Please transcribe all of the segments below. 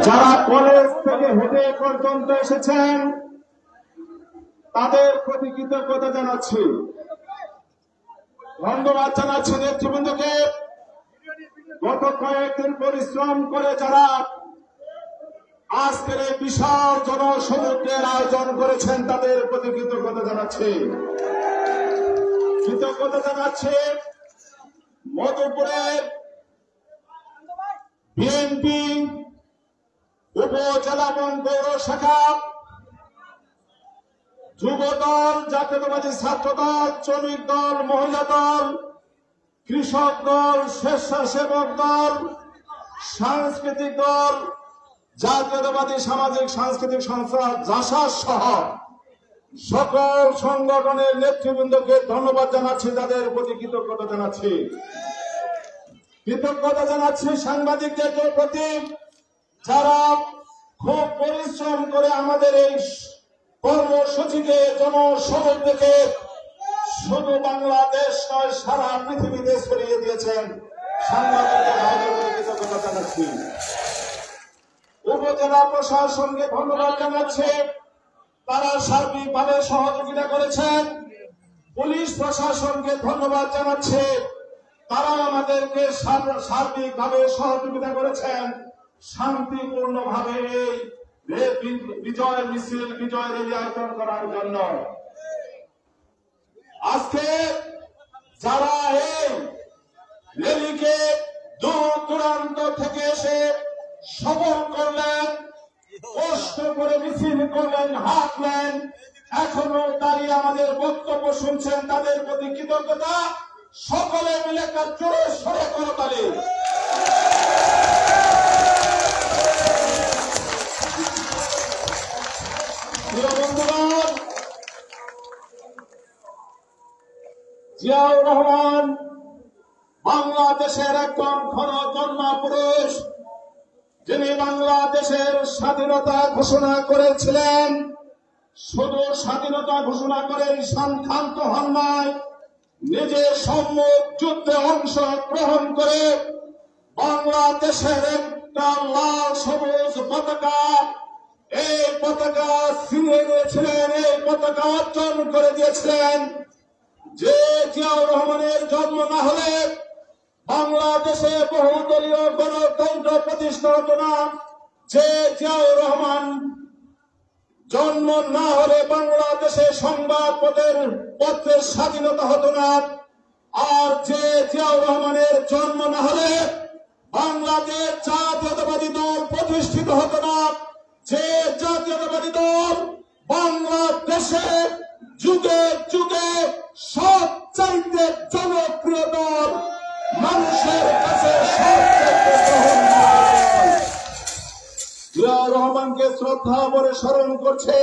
যারা কলেজ থেকে হেঁটে পর্যন্ত এসেছেন তাদের প্রতি কৃতজ্ঞতা জানাচ্ছি, ধন্যবাদ জানাচ্ছি নেতৃবৃন্দকে। গত কয়েকদিন পরিশ্রম করে যারা আজকের এই বিশাল জনসমুদ্রের আয়োজন করেছেন তাদের প্রতি কৃতজ্ঞতা জানাচ্ছি। মধুপুরের বিএনপি উপজেলা এবং পৌর শাখা, যুব দল, জাতীয়তাবাদী ছাত্র দল, শ্রমিক দল, মহিলা দল, কৃষক দল, স্বেচ্ছাসেবক দল, সাংস্কৃতিক দল, জাতীয়তাবাদী সামাজিক সাংস্কৃতিক সংস্থা জাসাস সহ সকল সংগঠনের নেতৃবৃন্দকে ধন্যবাদ জানাচ্ছি, তাদের প্রতি কৃতজ্ঞতা জানাচ্ছি। সাংবাদিকদের প্রতি যারা খুব পরিশ্রম করে আমাদের এই কর্মসূচিকে জনসমুদ্রকে শুধু বাংলাদেশ নয় সারা পৃথিবীতে ছড়িয়ে দিয়েছেন, সাংবাদিকদের কৃতজ্ঞতা জানাচ্ছি। উপজেলা প্রশাসনকে ধন্যবাদ জানাচ্ছি, তারা সার্বিকভাবে সহযোগিতা করেছেন। পুলিশ প্রশাসনকে ধন্যবাদ জানাচ্ছে, তারা আমাদেরকে সার্বিকভাবে সহযোগিতা করেছেন শান্তিপূর্ণভাবে এই বিজয় মিছিল, বিজয় র্যালি আয়োজন করার জন্য। আজকে যারা এই র্যালিকে দূর দূরান্ত থেকে এসে সফল করলেন, কষ্ট করে মিছিল করলেন, হাঁটলেন, এখনো দাঁড়িয়ে আমাদের বক্তব্য শুনছেন, তাদের প্রতি কৃতজ্ঞতা। সকলে মিলে একটা জোরে সরে করতালি। বন্ধুগণ, জিয়াউর রহমান বাংলাদেশের একজন ক্ষণজন্মা পুরুষ, যিনি বাংলাদেশের স্বাধীনতা ঘোষণা করেছিলেন। শুধু স্বাধীনতা ঘোষণা করে ক্ষান্ত হন নাই, নিজের সম্মুখ যুদ্ধে অংশগ্রহণ করে বাংলাদেশের একটা লাল সবুজ পতাকা, এই পতাকা ছিনিয়ে নিয়েছিলেন, এই পতাকা অর্জন করে দিয়েছিলেন। যে জিয়াউর রহমানের জন্ম না হলে বাংলাদেশে বহুদলীয় গণতন্ত্র প্রতিষ্ঠা হতো না। যে জিয়াউর রহমান জন্ম না হলে বাংলাদেশে সংবাদপত্রের স্বাধীনতা হতো না। আর যে জিয়াউর রহমানের জন্ম না হলে বাংলাদেশ জাতীয়তাবাদী দল প্রতিষ্ঠিত হতো না। যে জাতীয়তাবাদী দল বাংলাদেশে যুগে যুগে সবচাইতে জনপ্রিয় দল, মানুষের কাছে জিয়াউর রহমানকে শ্রদ্ধা ভরে স্মরণ করছে,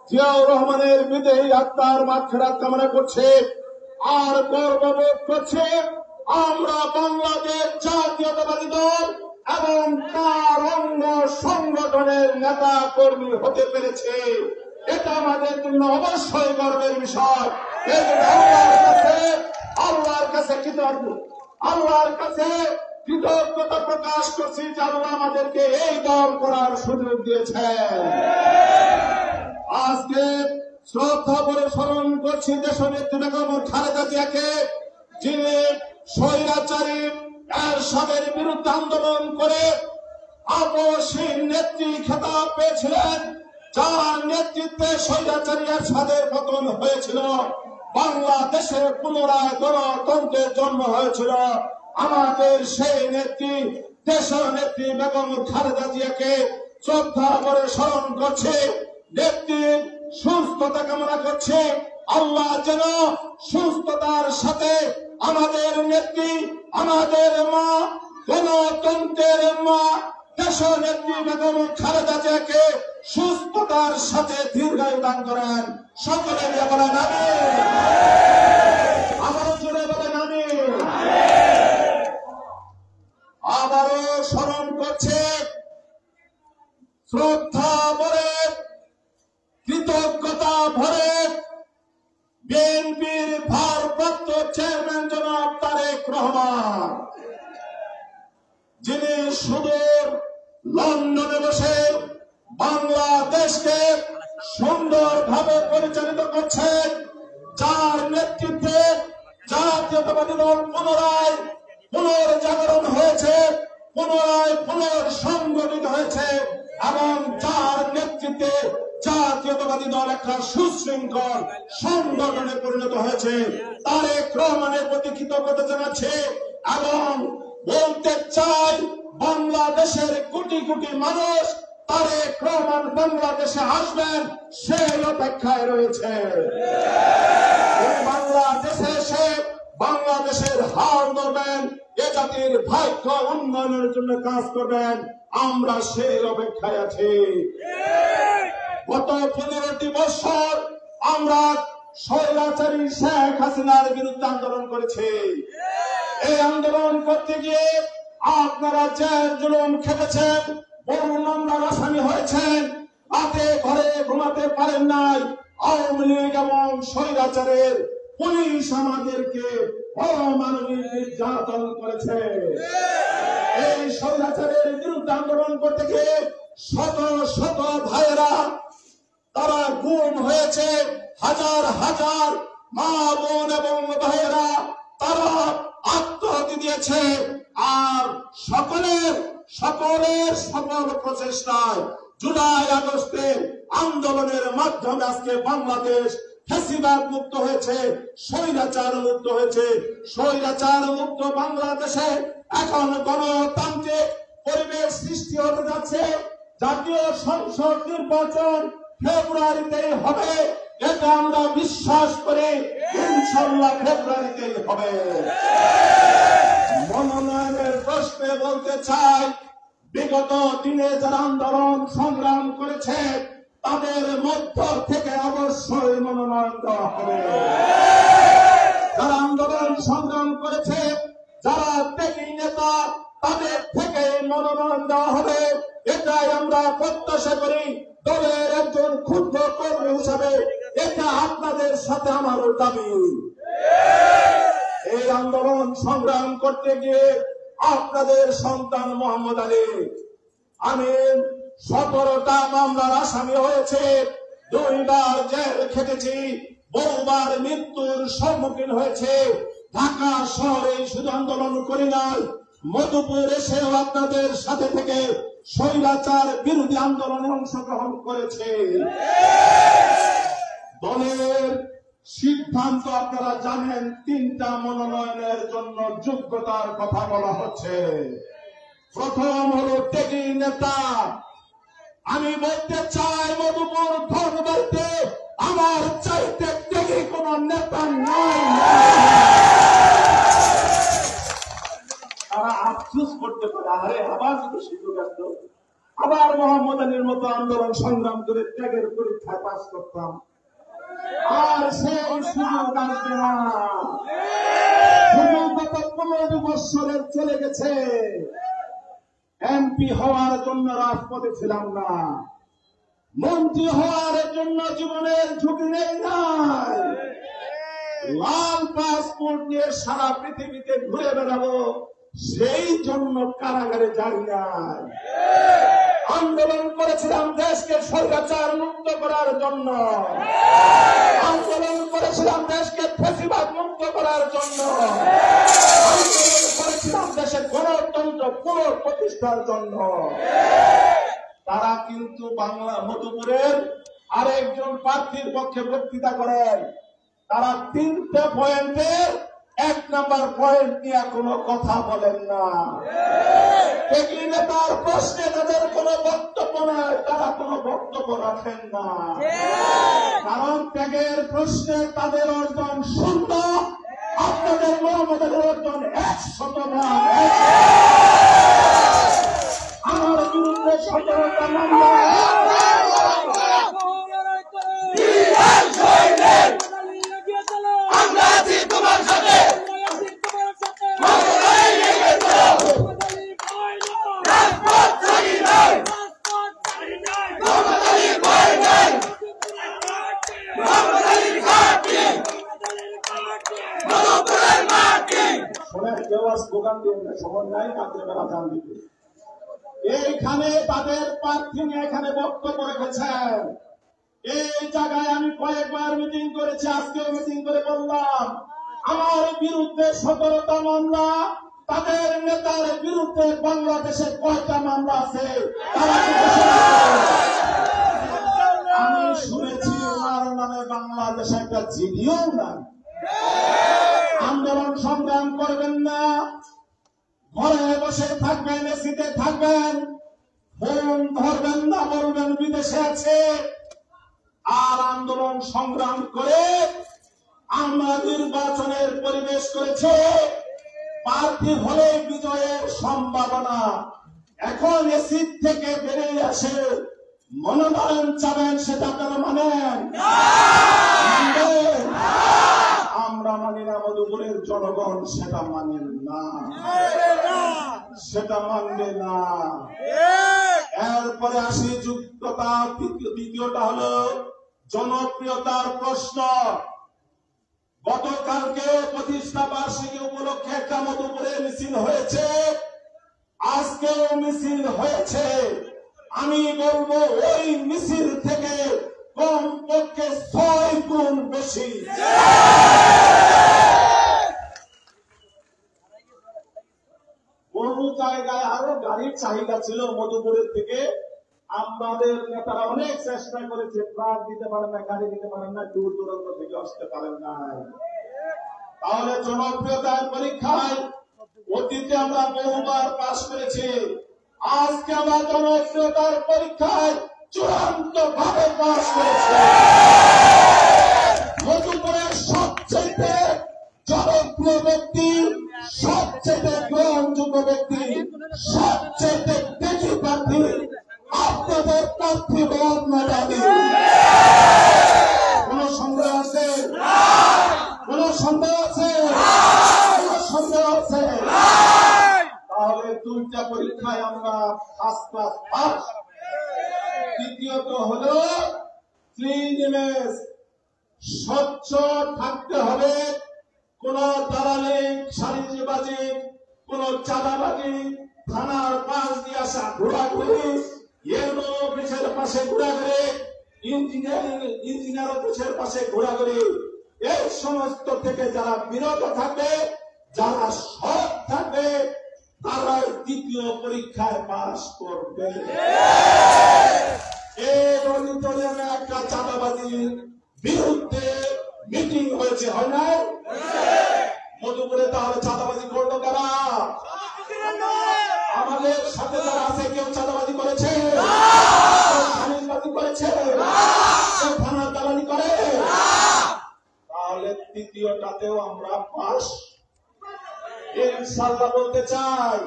জিয়াউর রহমানের বিদেহী আত্মার মাগফিরাত কামনা করছে, আর গর্ববোধ করছে আমরা বাংলাদেশ জাতীয়তাবাদী দল এবং তার অঙ্গ সংগঠনের নেতা কর্মী হতে পেরেছে। এটা আমাদের জন্য অবশ্যই গর্বের বিষয়। আল্লাহর কাছে কৃতজ্ঞতা প্রকাশ করছি যে আল্লাহ আমাদেরকে এই দল করার সুযোগ দিয়েছেন। আজকে শ্রদ্ধা করে স্মরণ করছি দেশনেত্রী বেগম খালেদা জিয়াকে, যিনি স্বৈরাচারী এরশাদের বিরুদ্ধে আন্দোলন করে আপসহীন নেত্রী খেতাব পেয়েছিলেন, যার নেতৃত্বে স্বৈরাচারী এরশাদের পতন হয়েছিল, বাংলাদেশে পুনরায় গণতন্ত্রের জন্ম হয়েছিল। আমাদের সেই নেত্রী, দেশের নেত্রী বেগম খালেদা জিয়াকে শ্রদ্ধা করে স্মরণ করছে, নেত্রীর সুস্থতা কামনা করছে। আল্লাহ যেন সুস্থতার সাথে আমাদের নেত্রী, আমাদের মা, গণতন্ত্রের মা, দেশের নেত্রী বেগম খালেদা জিয়াকে সুস্থতার সাথে দীর্ঘায়ু দান করেন। সকলে মিলে বলেন আমিন। আবারও জোরে বলেন আমিন। আবারও স্মরণ করছে, শ্রদ্ধা ভরে, কৃতজ্ঞতা ভরে বিএনপির ভারপ্রাপ্ত চেয়ারম্যান জনাব তারেক রহমান, যিনি সুদূর লন্ডনে বসে বাংলাদেশকে সুন্দরভাবে পরিচালিত করছেন, যার নেতৃত্বে জাতীয়তাবাদী দল পুনর্জাগরণ হয়েছে, পুনর্সংগঠিত হয়েছে এবং যার নেতৃত্বে জাতীয়তাবাদী দল একটা সুশৃঙ্খল সংগঠনে পরিণত হয়েছে। তারেক রহমানের প্রতি কৃতজ্ঞতা জানাচ্ছে এবং বলতে চাই, বাংলাদেশের কোটি কোটি মানুষ তারেক রহমান বাংলাদেশে আসবেন সেই অপেক্ষায় রয়েছে। বাংলাদেশে এসে বাংলাদেশের হাল ধরবেন, এ জাতির ভাগ্য উন্নয়নের জন্য কাজ করবেন, আমরা সেই অপেক্ষায় আছি। গত 15টি বছর আমরা স্বৈরাচারী শেখ হাসিনার বিরুদ্ধে আন্দোলন করেছি। এই আন্দোলন করতে গিয়ে আপনারা যে জুলুম খেটেছেন, বড় মামলার আসামি হয়েছেন, রাতে ঘরে ঘুমাতে পারেন নাই। আওয়ামী লীগ এবং স্বৈরাচারের পুলিশ আমাদেরকে অমানবিক নির্যাতন করেছে। এই স্বৈরাচারের বিরুদ্ধে আন্দোলন করতে গিয়ে শত শত ভাইয়েরা তারা গুম হয়েছে, হাজার হাজার মা বোন এবং ভাইয়েরা তারা আত্মহত্যা দিয়েছে। আর সকল প্রচেষ্টায় জুলাই আগস্টের আন্দোলনের মাধ্যমে আজকে বাংলাদেশ ফ্যাসিবাদ মুক্ত হয়েছে, স্বৈরাচার মুক্ত হয়েছে। স্বৈরাচার মুক্ত বাংলাদেশে এখন গণতান্ত্রিক পরিবেশ সৃষ্টি হতে যাচ্ছে। জাতীয় সংসদ নির্বাচন ফেব্রুয়ারিতেই হবে, এটা আমরা বিশ্বাস করি। ইনশাআল্লাহ ফেব্রুয়ারিতেই হবে। মনোনয়নের প্রশ্নে বলতে চাই, বিগত দিনে যারা আন্দোলন সংগ্রাম করেছে তাদের মধ্য থেকে অবশ্যই মনোনয়ন দেওয়া হবে। যারা আন্দোলন সংগ্রাম করেছে, যারা ত্যাগী নেতা, তাদের থেকে মনোনয়ন দেওয়া হবে, এটাই আমরা প্রত্যাশা করি। দলের একজন ক্ষুদ্র কর্মী হিসাবে এটা আপনাদের সাথে আমারও দাবি। এই আন্দোলন সংগ্রাম করতে গিয়ে আপনাদের সন্তান মোহাম্মদ আলী আমি 17টা মামলার আসামি হয়েছে, 2বার জেল খেটেছি, বহুবার মৃত্যুর সম্মুখীন হয়েছে। ঢাকা শহরে শুধু আন্দোলন করি নাই, মধুপুর এসেও আপনাদের সাথে থেকে স্বৈরাচার বিরোধী আন্দোলনে অংশগ্রহণ করেছে। দলের সিদ্ধান্ত আপনারা জানেন, 3টা মনোনয়নের জন্য যোগ্যতার কথা বলা হচ্ছে। প্রথম হলো ত্যাগী নেতা। আমি বলতে চাই, মধুপুর ধনবাড়িতে আমার চাইতে ত্যাগী কোন নেতা নাই। তারা আফসোস করতে পারে, আরে আবার যদি সুযোগ আসতো, আবার মোহাম্মদ আলীর মতো আন্দোলন সংগ্রাম করে ত্যাগের পরীক্ষায় পাস করতাম। আর সেই সুযোগ আসবে না। সুযোগ গত 15 বছরের চলে গেছে। এমপি হওয়ার জন্য রাজপথে ছিলাম না, মন্ত্রী হওয়ার জন্য জীবনের ঝুঁকি নেই নাই, লাল পাসপোর্ট নিয়ে সারা পৃথিবীতে ঘুরে বেড়াবো সেই জন্য কারাগারে যাই নাই। আন্দোলন করেছিলাম দেশকে স্বৈরাচার মুক্ত করার জন্য, আন্দোলন করেছিলাম দেশকে ফ্যাসিবাদ মুক্ত করার জন্য, আন্দোলন করেছিলাম দেশের গণতন্ত্র পুনঃপ্রতিষ্ঠার জন্য। তারা কিন্তু বাংলা মধুপুরের আরেকজন প্রার্থীর পক্ষে বক্তৃতা করেন, তারা 3টে পয়েন্টের 1 নম্বর পয়েন্ট নিয়ে কোনো কথা বলেন না। ত্যাগী নেতার প্রশ্নে তাদের কোনো বক্তব্য নাই, তারা কোনো বক্তব্য রাখেন না। কারণ ত্যাগের প্রশ্নে তাদের অর্জন 0, আপনাদের মোহাম্মদের অর্জন 100 বার। আমার বিরুদ্ধে 17টা মামলা, আমরা আছি তোমার সাথে, রাজপথ ছাড়ি নাই, মোহাম্মদ আলীর ভয় নাই, মোহাম্মদ আলীর ঘাটি, মধুপুরের মাটি। শোনেন, কেউ আজ দোকান দিয়ে সময় নাই রাত্রে বেলা জান দিতে। এইখানে তাদের প্রার্থী নিয়ে এখানে বক্তব্য রেখেছেন। এই জায়গায় আমি কয়েকবার মিটিং করেছি, আজকেও মিটিং করে বললাম আমার বিরুদ্ধে 17টা মামলা, তাদের নেতার বিরুদ্ধে বাংলাদেশে কয়টা মামলা আছে আমি শুনেছি। ওনার নামে বাংলাদেশে একটা জিডিও নাই। আন্দোলন সংগ্রাম করবেন না, ঘরে বসে থাকবেন, এসিতে থাকবেন, ফোন ধরবেন না, বলবেন বিদেশে আছে। আর আন্দোলন সংগ্রাম করে আমরা নির্বাচনের পরিবেশ করেছে, প্রার্থী হলে বিজয়ের সম্ভাবনা। এখন এসি থেকে বেরিয়ে আসে মনোনয়ন চাবেন, সেটা আপনারা মানেন? আমরা মানি না, মধুপুরের জনগণ সেটা মানেন না, সেটা মানবে না। এরপরে আসি যুক্ততা। দ্বিতীয়টা হলো জনপ্রিয়তার প্রশ্ন। গতকালকে প্রতিষ্ঠা বার্ষিকী উপলক্ষে একটা মধুপুরে মিছিল হয়েছে, আজকেও মিছিল হয়েছে। আমি বলবো ওই মিছিল থেকে কমপক্ষে 6 গুণ বেশি বহু জায়গায় আরো গাড়ির চাহিদা ছিল মধুপুরের থেকে। আমাদের নেতারা অনেক চেষ্টা করেছে, ট্রাক দিতে পারেন না, গাড়ি দিতে পারেন না, দূর দূরান্ত থেকে আসতে পারেন না। তাহলে জনপ্রিয়তার পরীক্ষায় অতীতে আমরা বহুবার পাশ করেছি, আজকে আমরা জনপ্রিয়তার পরীক্ষায় চূড়ান্ত ভাবে পাশ করেছি। মধুপুরের সবচেয়ে জনপ্রিয় ব্যক্তি, সবচেয়ে গ্রহণযোগ্য ব্যক্তি, সবচেয়ে বেশি প্রার্থী আপনাদের প্রার্থী বর্ণনা দাবি। কোন সন্দেহ আছে? কোন সন্দেহ আছে? কোন সন্দেহ আছে? তাহলে 2টা পরীক্ষায় আমরা ফার্স্ট ক্লাস পাস। তৃতীয়ত হলো ক্লিননেস, স্বচ্ছ থাকতে হবে। কোন দালালি, সারিবাজি, কোন চাঁদাবাজি, থানার পাশ দিয়ে আসা ঘোরাঘুরি, ইউনো অফিসের পাশে ঘোরাঘুরি, ইঞ্জিনিয়ার অফিসের পাশে ঘোরাঘুরি, এই সমস্ত থেকে যারা বিরত থাকবে, যারা সৎ থাকবে, তারাই দ্বিতীয় পরীক্ষায় পাস করবে। এই অডিটোরিয়ামে একটা চাঁদাবাজির বিরুদ্ধে মিটিং হয়েছে, হয় না? মধুপুরে তাহলে চাঁদাবাজি করলো কারা? আমাদের সাথে যারা আছে, কেউ চাঁদাবাজি করেছে? করেছে? থানার দালালি করে? তাহলে তৃতীয়টাতেও আমরা পাস ইনশাআল্লাহ বলতে চাই।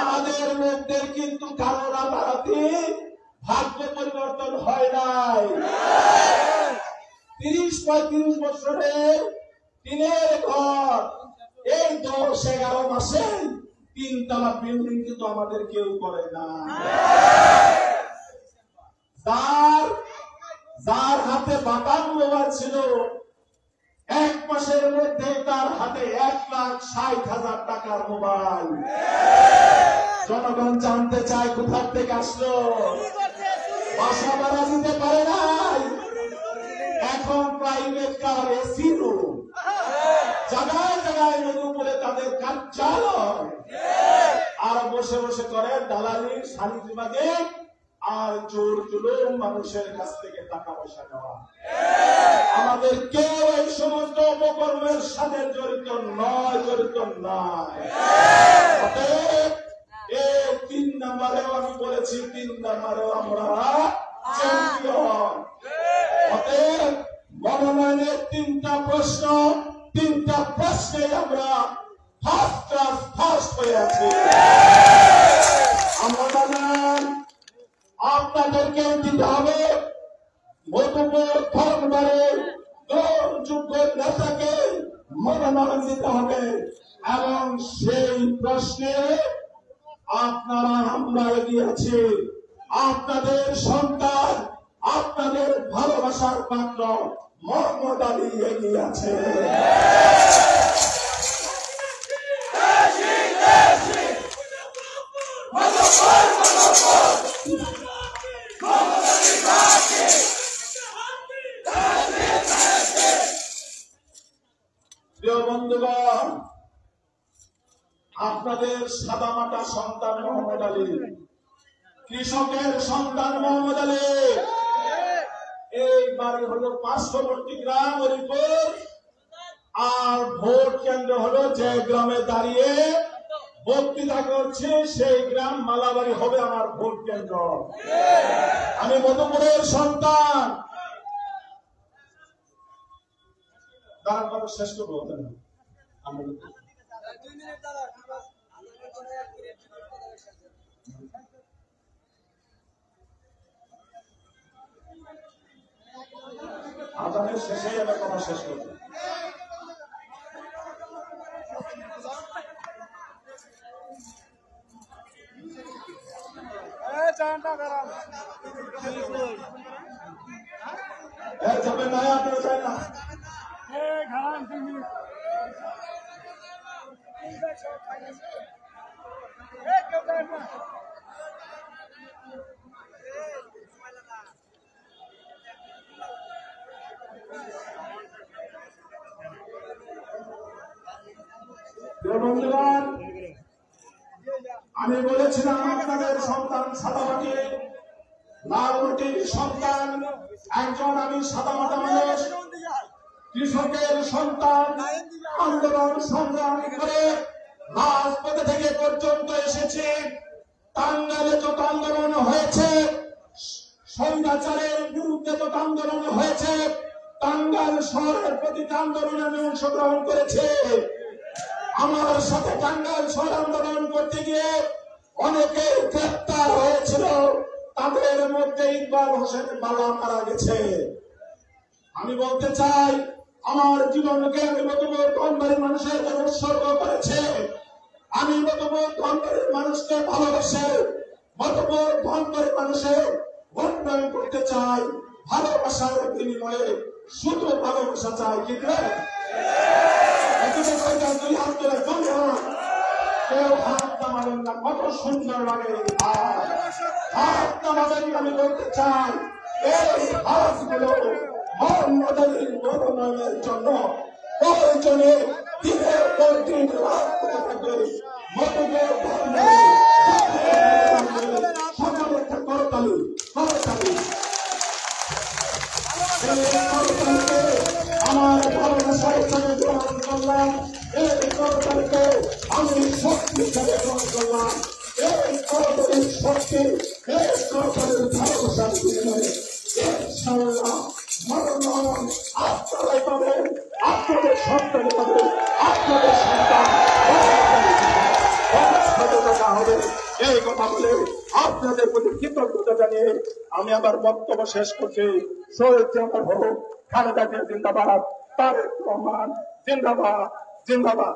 আমাদের লোকদের কিন্তু কারো রাতারাতি ভাগ্য পরিবর্তন হয় নাই। 30-35 বছরের টিনের ঘর, এই 10-11 মাসে 3 তলা বিল্ডিং কিন্তু আমাদের কেউ করে না। যার হাতে বাটাম মোবাইল ছিল, 1 মাসের মধ্যে তার হাতে 1,60,000 টাকার মোবাইল। জনগণ জানতে চায় কোথা থেকে আসলো? বাসা ভাড়া দিতে পারে নাই, এখন প্রাইভেট কার, এসি রুম, জায়গায় জায়গায় মধুপুরে তাদের কার্যালয়, আর বসে বসে করে দালালি, সালিসিবাজি আর জোর জুলুম, মানুষের কাছ থেকে টাকা পয়সা নেওয়া। আমাদের কেউ এই সমস্ত অপকর্মের সাথে জড়িত নয়, জড়িত নয়। এই 3 নম্বরেও আমি বলেছি, 3 নম্বরেও আমরা চ্যাম্পিয়ন। অতএব মনোনয়নের 3টা প্রশ্ন, 3টা প্রশ্নে আমরা ফার্স্ট ক্লাস ফার্স্ট হয়ে আছি। আমরা জানেন আপনাদেরকে দিতে হবে মধুপুর ধর্মবারের যোগ্য নেতাকে মনোনয়ন দিতে হবে, এবং সেই প্রশ্নে আপনারা আমরা এগিয়ে আছি। আপনাদের সন্তান, আপনাদের ভালোবাসার পাত্র মোহাম্মদ আলী এগিয়ে আছে। প্রিয় বন্ধুগণ, আপনাদের সাদামাটা সন্তান মোহাম্মদ আলী, কৃষকের সন্তান মোহাম্মদ আলী, এই বাড়ি হলো পার্শ্ববর্তী গ্রাম হরিপুর, আর ভোট কেন্দ্র হলো যে গ্রামে দাঁড়িয়ে বক্তৃতা করছে সেই গ্রাম মালাবাড়ি হবে আমার ভোট কেন্দ্র। আমি মধুপুরের সন্তান। তার কথা শেষ করবো আদানের শেষেই আমি কথা শেষ করবো। যাবে না, আপনারা চাই না। বন্ধুগণ, আমি বলেছিলাম আপনাদের সন্তান সাদামাটি, লাল মাটির সন্তান। একজন আমি সাদামাটা মানুষ, কৃষকের সন্তান, আন্দোলন সংগ্রাম করে রাজপথে থেকে পর্যন্ত এসেছি। টাঙ্গাইলে যত আন্দোলন হয়েছে, স্বৈরাচারের বিরুদ্ধে যত আন্দোলন হয়েছে, টাঙ্গাইল শহরের প্রতিটা আন্দোলনে আমি অংশগ্রহণ করেছি। আমার সাথে টাঙ্গাইল শহর আন্দোলন করতে গিয়ে অনেকে গ্রেপ্তার হয়েছিল, তাদের মধ্যে ইকবাল হোসেন বালা মারা গেছে। আমি বলতে চাই, আমার জীবনকে আমি মধুপুর ধনবাড়ির মানুষের জন্য উৎসর্গ করেছে। আমি মধুপুর ধনবাড়ির মানুষকে ভালোবেসে মধুপুর ধনবাড়ির মানুষের উন্নয়ন করতে চাই। ভালোবাসার বিনিময়ে শুধু ভালোবাসা চাই, কি দুই হাত ধরে কেউ হাত নামাবেন না। কত সুন্দর লাগে হাত নামাবেন। আমি বলতে চাই, এই হাতগুলো মোহাম্মদ আলীর মনোনয়নের জন্য প্রয়োজনে দিনের পর দিন রাত করে থাকবে। মধুপুর সকলে একটা করতালি করতালি। আমার ভালোবাসার সঙ্গে গ্রহণ করলাম। এই করতালিকে আমি শক্তি হিসাবে গ্রহণ করলাম। এই করতালির শক্তি, এই করতালির ভালোবাসার বিনিময়ে ইনশাআল্লাহ মনোনয়ন আপনারাই পাবেন, আপনাদের সন্তানই পাবেন, আপনাদের সন্তান হবে। এই কথা বলে আপনাদের প্রতি কৃতজ্ঞতা জানিয়ে আমি আবার বক্তব্য শেষ করছি। শহীদ জিয়াউর রহমান, খালেদা জিয়া জিন্দাবাদ, তারেক রহমান জিন্দাবাদ, জিন্দাবাদ।